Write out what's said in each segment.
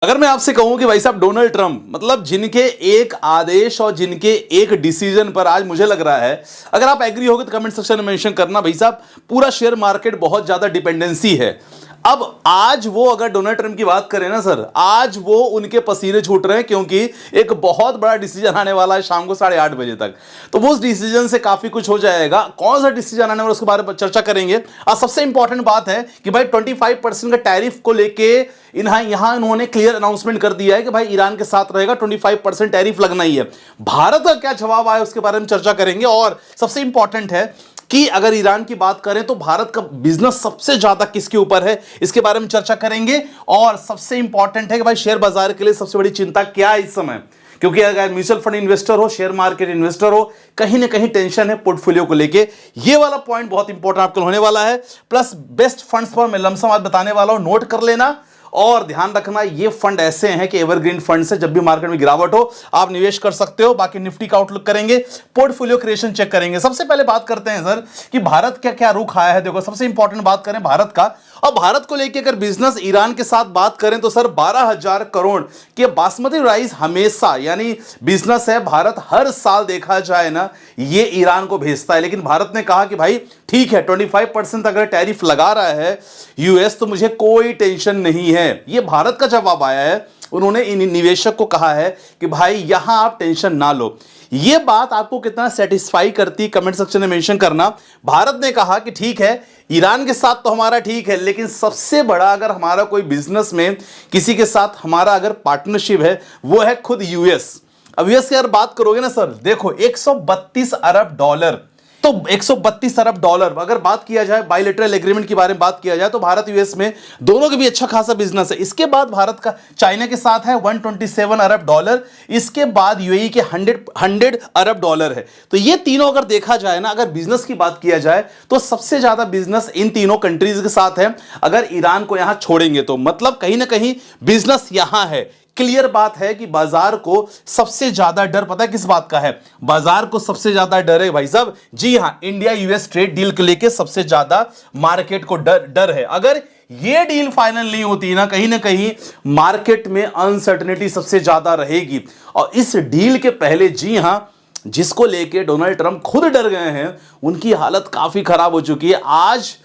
अगर मैं आपसे कहूं कि भाई साहब डोनाल्ड ट्रंप मतलब जिनके एक आदेश और जिनके एक डिसीजन पर आज मुझे लग रहा है, अगर आप एग्री होगे तो कमेंट सेक्शन में मेंशन करना। भाई साहब पूरा शेयर मार्केट बहुत ज्यादा डिपेंडेंसी है। अब आज वो अगर डोनाल्ड ट्रंप की बात करें ना सर, आज वो उनके पसीने छूट रहे हैं क्योंकि एक बहुत बड़ा डिसीजन आने वाला है शाम को 8:30 बजे तक। तो वो उस डिसीजन से काफी कुछ हो जाएगा। कौन सा डिसीजन आने वाला उसके बारे में चर्चा करेंगे। और सबसे इंपॉर्टेंट बात है कि भाई 25% का टैरिफ को लेके यहां इन्होंने क्लियर अनाउंसमेंट कर दिया है कि भाई ईरान के साथ रहेगा, 25% टैरिफ लगना ही है। भारत का क्या जवाब आया उसके बारे में चर्चा करेंगे। और सबसे इंपॉर्टेंट है कि अगर ईरान की बात करें तो भारत का बिजनेस सबसे ज्यादा किसके ऊपर है, इसके बारे में चर्चा करेंगे। और सबसे इंपॉर्टेंट है कि भाई शेयर बाजार के लिए सबसे बड़ी चिंता क्या है इस समय, क्योंकि अगर म्यूचुअल फंड इन्वेस्टर हो, शेयर मार्केट इन्वेस्टर हो, कहीं ना कहीं टेंशन है पोर्टफोलियो को लेके। ये वाला पॉइंट बहुत इंपॉर्टेंट आपको होने वाला है। प्लस बेस्ट फंड्स पर मैं लमसम आज बताने वाला हूं, नोट कर लेना। और ध्यान रखना ये फंड ऐसे हैं कि एवरग्रीन फंड से जब भी मार्केट में गिरावट हो आप निवेश कर सकते हो। बाकी निफ्टी का आउटलुक करेंगे, पोर्टफोलियो क्रिएशन चेक करेंगे। सबसे पहले बात करते हैं सर कि भारत क्या क्या रुख आया है। देखो सबसे इंपॉर्टेंट बात करें भारत का, और भारत को लेकर अगर बिजनेस ईरान के साथ बात करें तो सर 12,000 करोड़ के बासमती राइस हमेशा यानी बिजनेस है। भारत हर साल देखा जाए ना ये ईरान को भेजता है, लेकिन भारत ने कहा कि भाई ठीक है 25% अगर टैरिफ लगा रहा है यूएस तो मुझे कोई टेंशन नहीं है। ये भारत का जवाब आया है। उन्होंने इन निवेशक को कहा है कि भाई यहां आप टेंशन ना लो। ये बात आपको कितना सेटिस्फाई करती कमेंट सेक्शन में मेंशन करना। भारत ने कहा कि ठीक है ईरान के साथ तो हमारा ठीक है, लेकिन सबसे बड़ा अगर हमारा कोई बिजनेस में किसी के साथ हमारा अगर पार्टनरशिप है वो है खुद यूएस। अब यूएस की अगर बात करोगे ना सर, देखो 132 अरब डॉलर, तो 132 अरब डॉलर अगर बात किया जाए बायलैटरल एग्रीमेंट के बारे में बात किया जाए तो भारत यूएस में दोनों के भी अच्छा खासा बिजनेस है। इसके बाद भारत का चाइना के साथ है 127 अरब डॉलर, इसके बाद यूएई के 100 अरब डॉलर है। तो ये तीनों अगर देखा जाए ना, अगर बिजनेस की बात किया जाए तो सबसे ज्यादा बिजनेस इन तीनों कंट्रीज के साथ है अगर ईरान को यहां छोड़ेंगे तो। मतलब कहीं ना कहीं बिजनेस यहां है। क्लियर बात है कि बाजार को सबसे ज्यादा डर पता है किस बात का है? बाजार को सबसे ज्यादा डर है भाई साहब, जी हां, इंडिया यूएस ट्रेड डील को लेके सबसे ज्यादा मार्केट को डर है। अगर ये डील फाइनल नहीं होती ना कहीं मार्केट में अनसर्टेनिटी सबसे ज्यादा रहेगी। और इस डील के पहले जी हां जिसको लेके डोनाल्ड ट्रंप खुद डर गए हैं उनकी हालत काफी खराब हो चुकी है। आज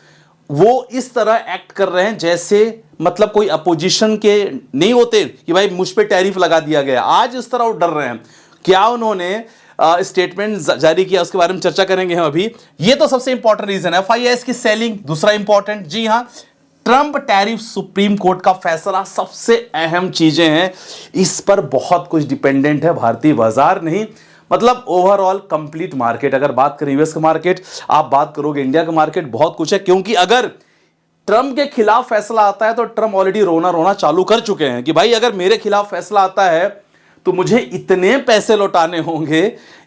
वो इस तरह एक्ट कर रहे हैं जैसे मतलब कोई अपोजिशन के नहीं होते कि भाई मुझ पे टैरिफ लगा दिया गया। आज इस तरह वो डर रहे हैं। क्या उन्होंने स्टेटमेंट जारी किया उसके बारे में चर्चा करेंगे हम अभी। ये तो सबसे इंपॉर्टेंट रीजन है। एफआईआईएस की सेलिंग दूसरा इंपॉर्टेंट, जी हां, ट्रंप टैरिफ सुप्रीम कोर्ट का फैसला सबसे अहम चीजें हैं। इस पर बहुत कुछ डिपेंडेंट है भारतीय बाजार नहीं, मतलब ओवरऑल कंप्लीट मार्केट। अगर बात करें यूएस का मार्केट, आप बात करोगे इंडिया का मार्केट, बहुत कुछ है। क्योंकि अगर ट्रंप के खिलाफ फैसला आता है तो ट्रंप ऑलरेडी रोना चालू कर चुके हैं कि भाई अगर मेरे खिलाफ फैसला आता है तो मुझे इतने पैसे लौटाने होंगे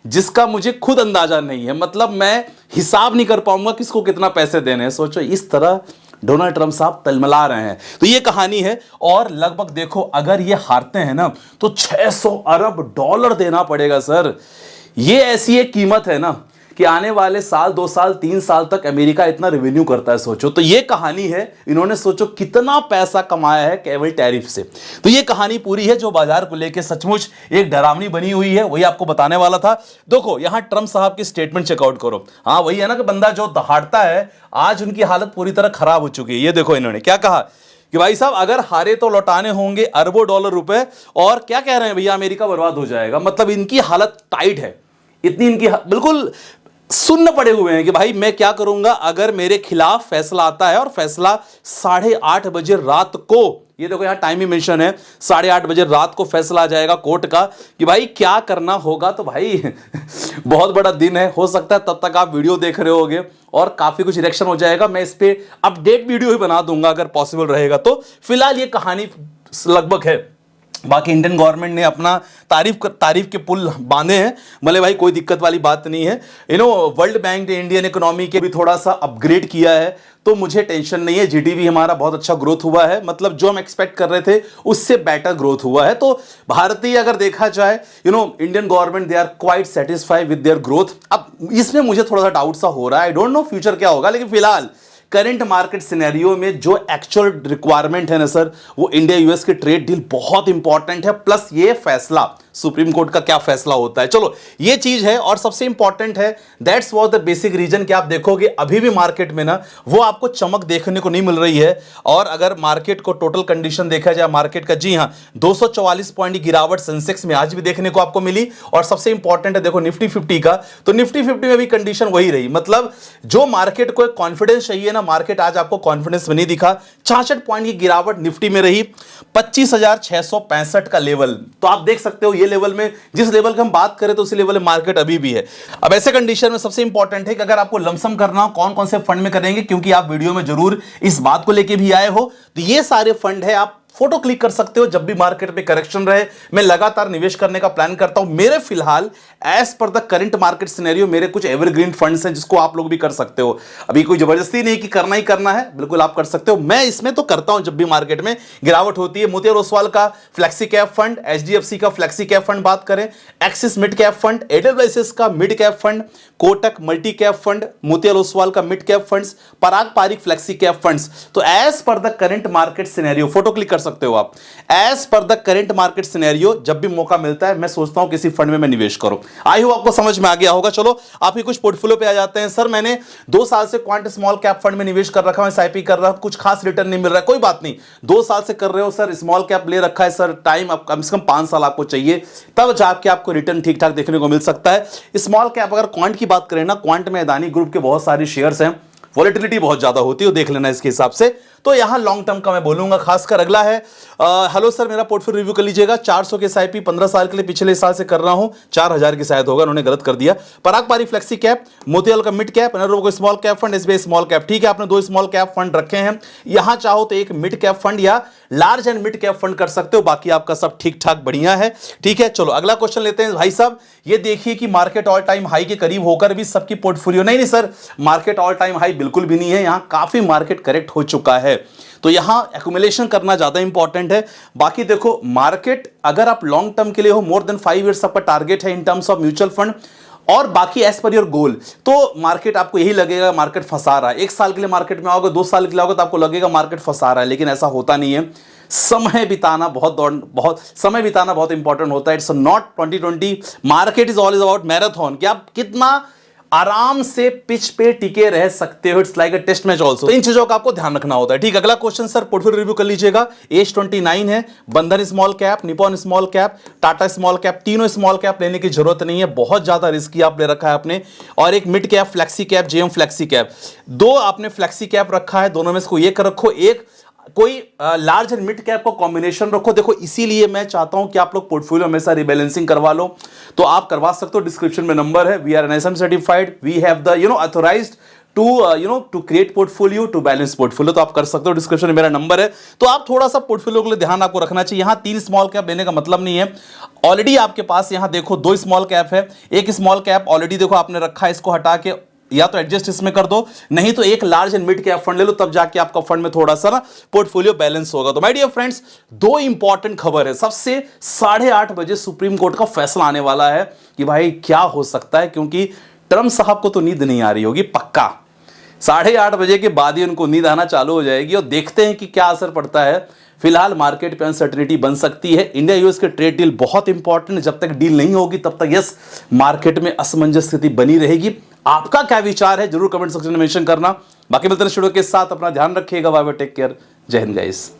जिसका मुझे खुद अंदाजा नहीं है। मतलब मैं हिसाब नहीं कर पाऊंगा किसको कितना पैसे देने हैं। सोचो इस तरह डोनाल्ड ट्रंप साहब तलमला रहे हैं। तो ये कहानी है। और लगभग देखो अगर ये हारते हैं ना तो 600 अरब डॉलर देना पड़ेगा सर। ये ऐसी एक कीमत है ना कि आने वाले साल 2 साल 3 साल तक अमेरिका इतना रेवेन्यू करता है। सोचो तो ये कहानी है। इन्होंने सोचो कितना पैसा कमाया है केवल टैरिफ से। तो ये कहानी पूरी है जो बाजार को लेकर सचमुच एक डरावनी बनी हुई है, वही आपको बताने वाला था। देखो यहां ट्रंप साहब की स्टेटमेंट चेकआउट करो। हाँ वही है ना कि बंदा जो दहाड़ता है, आज उनकी हालत पूरी तरह खराब हो चुकी है। ये देखो इन्होंने क्या कहा कि भाई साहब अगर हारे तो लौटाने होंगे अरबों डॉलर रुपए। और क्या कह रहे हैं भैया, अमेरिका बर्बाद हो जाएगा। मतलब इनकी हालत टाइट है, इतनी इनकी बिल्कुल सुन्न पड़े हुए हैं कि भाई मैं क्या करूंगा अगर मेरे खिलाफ फैसला आता है। और फैसला 8:30 बजे रात को, ये देखो यहां टाइम ही मेंशन है, 8:30 बजे रात को फैसला आ जाएगा कोर्ट का कि भाई क्या करना होगा। तो भाई बहुत बड़ा दिन है। हो सकता है तब तक आप वीडियो देख रहे होगे और काफी कुछ रिएक्शन हो जाएगा। मैं इस पे अपडेट वीडियो ही बना दूंगा अगर पॉसिबल रहेगा तो। फिलहाल ये कहानी लगभग है। बाकी इंडियन गवर्नमेंट ने अपना तारीफ के पुल बांधे हैं, भले भाई कोई दिक्कत वाली बात नहीं है। वर्ल्ड बैंक ने इंडियन इकोनॉमी के भी थोड़ा सा अपग्रेड किया है तो मुझे टेंशन नहीं है। जीडीपी हमारा बहुत अच्छा ग्रोथ हुआ है, मतलब जो हम एक्सपेक्ट कर रहे थे उससे बेटर ग्रोथ हुआ है। तो भारतीय अगर देखा जाए Indian government they are quite satisfied with their growth. अब इसमें मुझे थोड़ा सा डाउट सा हो रहा है, आई डोंट नो फ्यूचर क्या होगा, लेकिन फिलहाल करंट मार्केट सिनेरियो में जो एक्चुअल रिक्वायरमेंट है ना सर, वो इंडिया यूएस की ट्रेड डील बहुत इंपॉर्टेंट है, प्लस ये फैसला सुप्रीम कोर्ट का क्या फैसला होता है, चलो ये चीज है। और सबसे इंपॉर्टेंट है, that's was the basic reason कि आप देखोगे अभी भी मार्केट में ना वो आपको चमक देखने को नहीं मिल रही है। और अगर मार्केट को टोटल कंडीशन देखा जाए मार्केट का, जी हां 244 पॉइंट की गिरावट सेंसेक्स में आज भी देखने को आपको मिली। और सबसे इंपॉर्टेंट है देखो निफ्टी 50 का, तो निफ्टी 50 में भी कंडीशन वही रही। मतलब जो मार्केट को एक कॉन्फिडेंस चाहिए ना, मार्केट आज आपको कॉन्फिडेंस में नहीं दिखा। 66 पॉइंट की गिरावट निफ्टी में रही, 25,665 का लेवल, तो आप देख सकते हो ये लेवल में, जिस लेवल की हम बात करें तो उसी लेवल में मार्केट अभी भी है। अब ऐसे कंडीशन में सबसे इंपॉर्टेंट है कि अगर आपको लमसम करना हो कौन कौन से फंड में करेंगे, क्योंकि आप वीडियो में जरूर इस बात को लेके भी आए हो, तो ये सारे फंड है, आप फोटो क्लिक कर सकते हो जब भी मार्केट में करेक्शन रहे। मैं लगातार निवेश करने का प्लान करता हूं। मेरे फिलहाल एज पर द करंट मार्केट सिनेरियो मेरे कुछ एवरग्रीन फंड्स हैं जिसको आप लोग भी कर सकते हो। अभी कोई जबरदस्ती नहीं कि करना ही करना है, बिल्कुल आप कर सकते हो। मैं इसमें तो करता हूं जब भी मार्केट में गिरावट होती है। मोतियार ओसवाल का फ्लेक्सी कैप फंड, एचडीएफसी का फ्लेक्सी कैप फंड बात करें, एक्सिस मिड कैप फंड, एडब्ल्यूएसएस का mid cap fund, Kotak multi cap fund, Motilal Oswal का mid cap funds, Parag Parikh flexi cap funds. तो एज पर the current market scenario photo click कर सकते हो आप। एज पर द करंट मार्केट सिनेरियो जब भी मौका मिलता है मैं सोचता हूं किसी फंड में मैं निवेश करूं। आई होप आपको समझ में आ गया होगा। चलो आप ही कुछ पोर्टफोलियो पे आ जाते हैं। सर मैंने 2 साल से क्वांट स्मॉल कैप फंड में निवेश कर रखा हूं, एसआईपी कर रहा हूं, कुछ खास रिटर्न नहीं मिल रहा है। कोई बात नहीं, 2 साल से कर रहे हो सर, स्मॉल कैप ले रखा है सर, टाइम अब कम से कम 5 साल आपको चाहिए, तब जाके आपको रिटर्न ठीक ठाक देखने को मिल सकता है। स्मॉल कैप अगर क्वांट की बात करें ना, क्वांट में अदानी ग्रुप के बहुत सारे शेयर्स हैं, वॉलेटिलिटी बहुत ज्यादा होती है, देख लेना इसके हिसाब से। तो यहां लॉन्ग टर्म का मैं बोलूंगा खासकर। अगला है हेलो सर मेरा पोर्टफोलियो रिव्यू कर लीजिएगा। 400 के एसआईपी 15 साल के लिए पिछले साल से कर रहा हूं, 4000 की शायद होगा, उन्होंने गलत कर दिया। पराग पारिक फ्लेक्सी कैप, मोतियाल का मिड कैप, को small cap fund, SBI small cap. ठीक है, आपने 2 स्मॉल कैप फंड रखे हैं, यहां चाहो तो एक मिड कैप फंड या large and mid cap fund कर सकते हो, बाकी आपका सब ठीक ठाक बढ़िया है। ठीक है, चलो अगला क्वेश्चन लेते हैं। भाई साहब ये देखिए कि मार्केट ऑल टाइम हाई के करीब होकर भी सबकी पोर्टफोलियो, नहीं sir market all time high बिल्कुल भी नहीं है, यहां काफी मार्केट करेक्ट हो चुका है, तो यहां एक्यूमुलेशन करना ज्यादा इंपॉर्टेंट है। बाकी देखो मार्केट अगर आप लॉन्ग टर्म के लिए हो, मोर देन 5 इयर्स आपका टारगेट है in terms of mutual fund, और बाकी एज पर योर गोल, तो मार्केट आपको यही लगेगा मार्केट फंसा रहा है। 1 साल के लिए मार्केट में आओगे, 2 साल के लिए आओगे तो आपको लगेगा मार्केट फंसा रहा है, लेकिन ऐसा होता नहीं है। समय बिताना बहुत समय बिताना बहुत इंपॉर्टेंट होता है। It's not 2020, market is always about marathon, कि आप कितना आराम से पिच पे टिके रह सकते हो। It's like a test match also, तो इन चीजों का आपको ध्यान रखना होता है। ठीक, अगला क्वेश्चन सर पोर्टफोलियो रिव्यू कर लीजिएगा। एज 29 है, बंधन small cap, Nippon small cap, Tata small cap, तीनों स्मॉल कैप लेने की जरूरत नहीं है, बहुत ज्यादा रिस्की आप ले रखा है आपने। और एक mid cap flexi cap, JM flexi cap, 2 आपने फ्लेक्सी कैप रखा है, दोनों में से कोई एक रखो, एक कोई लार्ज एंड मिड कैप का कॉम्बिनेशन रखो। देखो इसीलिए मैं चाहता हूं कि आप लोग पोर्टफोलियो हमेशा रिबैलेंसिंग करवा लो, तो आप करवा सकते हो, डिस्क्रिप्शन में नंबर है। We are NSM certified, we have the authorised to create portfolio, to balance portfolio, तो आप कर सकते हो, डिस्क्रिप्शन में मेरा नंबर है। तो आप थोड़ा सा पोर्टफोलियो के लिए ध्यान आपको रखना चाहिए। यहां 3 स्मॉल कैप लेने का मतलब नहीं है, ऑलरेडी आपके पास यहां देखो 2 स्मॉल कैप है, एक स्मॉल कैप ऑलरेडी देखो आपने रखा है, इसको हटा के या तो एडजस्ट इसमें कर दो, नहीं तो एक large and mid cap fund ले लो, तब जाके आपका फंड में थोड़ा सा ना पोर्टफोलियो बैलेंस होगा। तो माय डियर फ्रेंड्स 2 इंपॉर्टेंट खबर है। सबसे 8:30 बजे सुप्रीम कोर्ट का फैसला आने वाला है कि भाई क्या हो सकता है, क्योंकि ट्रम्प साहब को तो नींद नहीं आ रही होगी पक्का, 8:30 बजे के बाद ही उनको नींद आना चालू हो जाएगी, और देखते हैं कि क्या असर पड़ता है। फिलहाल मार्केट पे अनसर्टेनिटी बन सकती है। इंडिया यूएस के ट्रेड डील बहुत इंपॉर्टेंट, जब तक डील नहीं होगी तब तक यस मार्केट में असमंजस स्थिति बनी रहेगी। आपका क्या विचार है जरूर कमेंट सेक्शन में मेंशन करना। बाकी मिलते हैं स्टूडियो के साथ, अपना ध्यान रखिएगा, बाय बाय, टेक केयर, जय हिंद गाइस।